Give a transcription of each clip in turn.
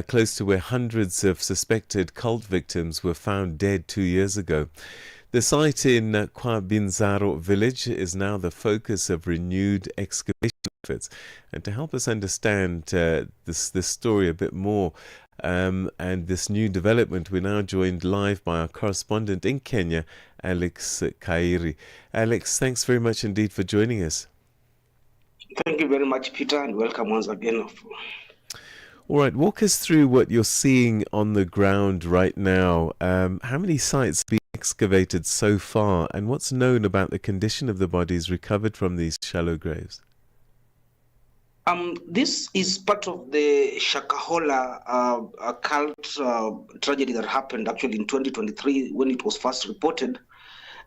close to where hundreds of suspected cult victims were found dead 2 years ago. The site in Ndoro village is now the focus of renewed excavation efforts. And to help us understand this story a bit more and this new development, we're now joined live by our correspondent in Kenya, Alex Kairie. Alex, thanks very much indeed for joining us. Thank you very much, Peter, and welcome once again. All right, walk us through what you're seeing on the ground right now. How many sites have been excavated so far, and what's known about the condition of the bodies recovered from these shallow graves? This is part of the Shakahola cult tragedy that happened actually in 2023 when it was first reported.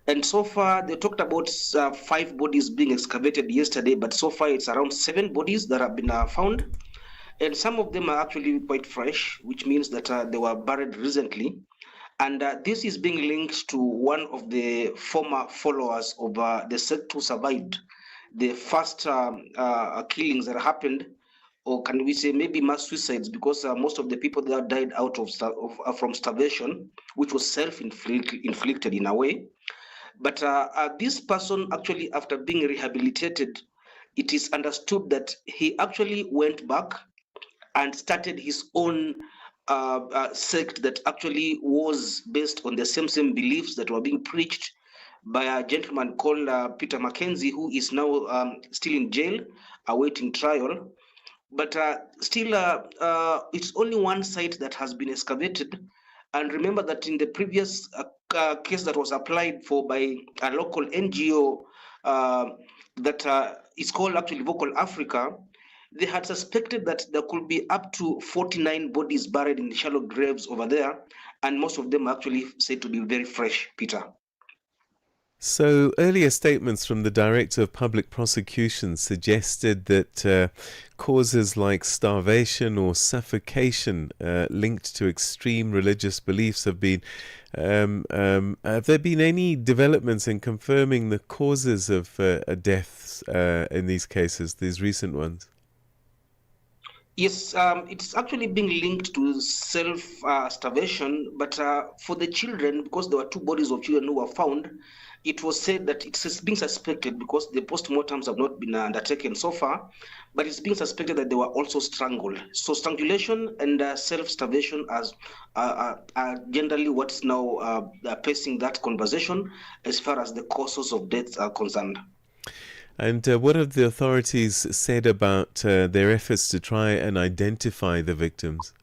And so far, they talked about 5 bodies being excavated yesterday, but so far it's around 7 bodies that have been found. And some of them are actually quite fresh, which means that they were buried recently. And this is being linked to one of the former followers of the sect who survived the first killings that happened, or can we say maybe mass suicides, because most of the people that died out from starvation, which was self-inflicted in a way. But this person actually, after being rehabilitated, it is understood that he actually went back and started his own sect that actually was based on the same beliefs that were being preached by a gentleman called Peter Mackenzie, who is now still in jail awaiting trial. But still, it's only one site that has been excavated. And remember that in the previous case that was applied for by a local NGO that is called actually Vocal Africa, they had suspected that there could be up to 49 bodies buried in the shallow graves over there, and most of them are actually said to be very fresh, Peter. So earlier statements from the Director of Public Prosecution suggested that causes like starvation or suffocation linked to extreme religious beliefs have been. Have there been any developments in confirming the causes of deaths in these cases, these recent ones? Yes, it's actually being linked to self-starvation, but for the children, because there were 2 bodies of children who were found, it was said that it's being suspected, because the post-mortems have not been undertaken so far, but it's being suspected that they were also strangled. So strangulation and self-starvation are generally what's now pacing that conversation as far as the causes of death are concerned. And what have the authorities said about their efforts to try and identify the victims?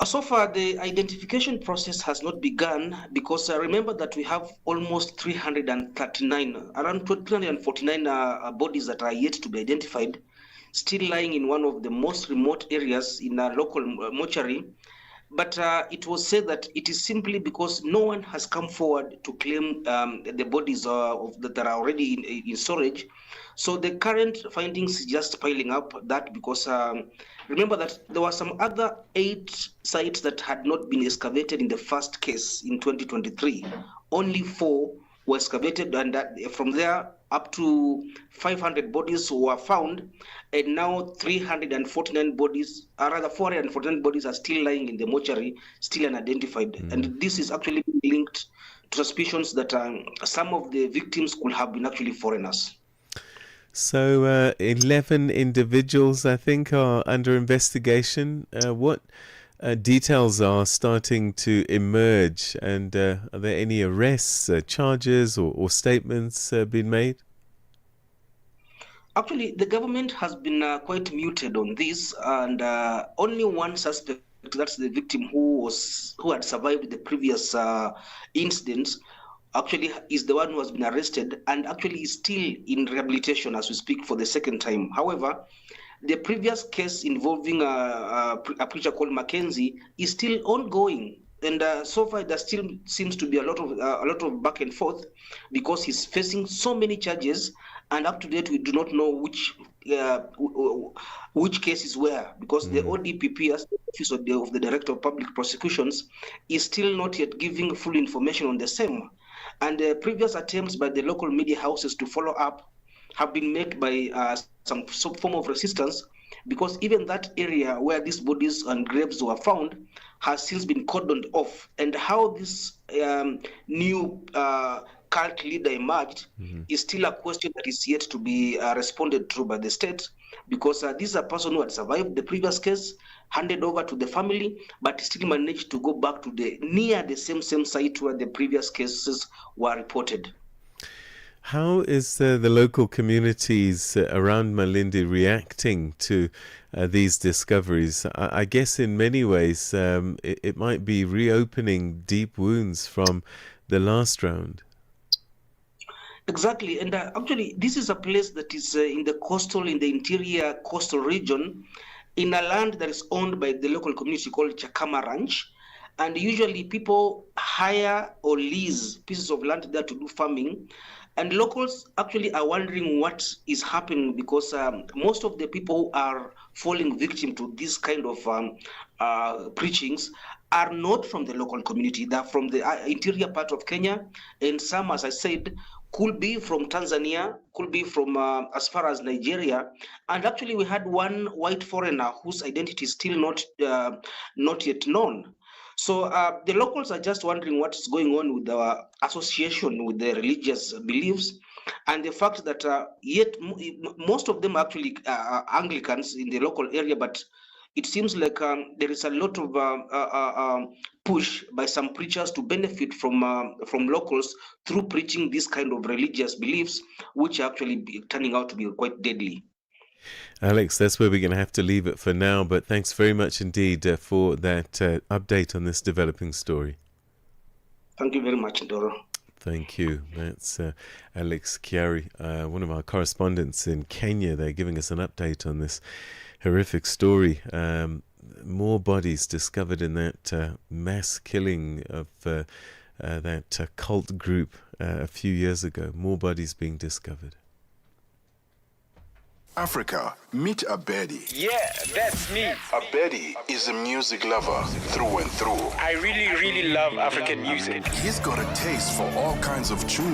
So far, the identification process has not begun, because remember that we have almost 339, around 349 bodies that are yet to be identified, still lying in one of the most remote areas in a local mortuary. But it was said that it is simply because no one has come forward to claim the bodies that are already in storage. So the current findings is just piling up that, because remember that there were some other 8 sites that had not been excavated in the first case in 2023. Only 4 were excavated, and from there up to 500 bodies were found, and now 349 bodies, or rather 449 bodies, are still lying in the mortuary, still unidentified. And this is actually linked to suspicions that some of the victims could have been actually foreigners. So 11 individuals, I think, are under investigation. What details are starting to emerge, and are there any arrests, charges, or statements being made? Actually, the government has been quite muted on this, and only one suspect, that's the victim who had survived the previous incidents, actually is the one who has been arrested, and actually is still in rehabilitation as we speak for the second time. However, the previous case involving a preacher called Mackenzie is still ongoing, and so far there still seems to be a lot of back and forth, because he's facing so many charges, and up to date we do not know which case is where, because the ODPP, as the Office of the Director of Public Prosecutions, is still not yet giving full information on the same. And previous attempts by the local media houses to follow up have been made by some form of resistance, because even that area where these bodies and graves were found has since been cordoned off. And how this new cult leader emerged is still a question that is yet to be responded to by the state, because this is a person who had survived the previous case, handed over to the family, but still managed to go back to near the same site where the previous cases were reported. How is the local communities around Malindi reacting to these discoveries? I guess in many ways it might be reopening deep wounds from the last round. Exactly, and actually this is a place that is in the interior coastal region, in a land that is owned by the local community called Chakama Ranch. And usually people hire or lease pieces of land there to do farming. And locals actually are wondering what is happening, because most of the people who are falling victim to this kind of preachings are not from the local community. They're from the interior part of Kenya. And some, as I said, could be from Tanzania, could be from as far as Nigeria. And actually we had one white foreigner whose identity is still not yet known. So the locals are just wondering what's going on with our association with the religious beliefs, and the fact that yet most of them actually are Anglicans in the local area, but it seems like there is a lot of push by some preachers to benefit from locals through preaching this kind of religious beliefs, which are actually turning out to be quite deadly. Alex, that's where we're going to have to leave it for now, but thanks very much indeed for that update on this developing story. Thank you very much, Ndoro. Thank you. That's Alex Kairie, one of our correspondents in Kenya. They're giving us an update on this horrific story. More bodies discovered in that mass killing of that cult group a few years ago. More bodies being discovered. Africa, meet Abedi. Yeah, that's me. Abedi is a music lover through and through. I really love African music. He's got a taste for all kinds of tunes.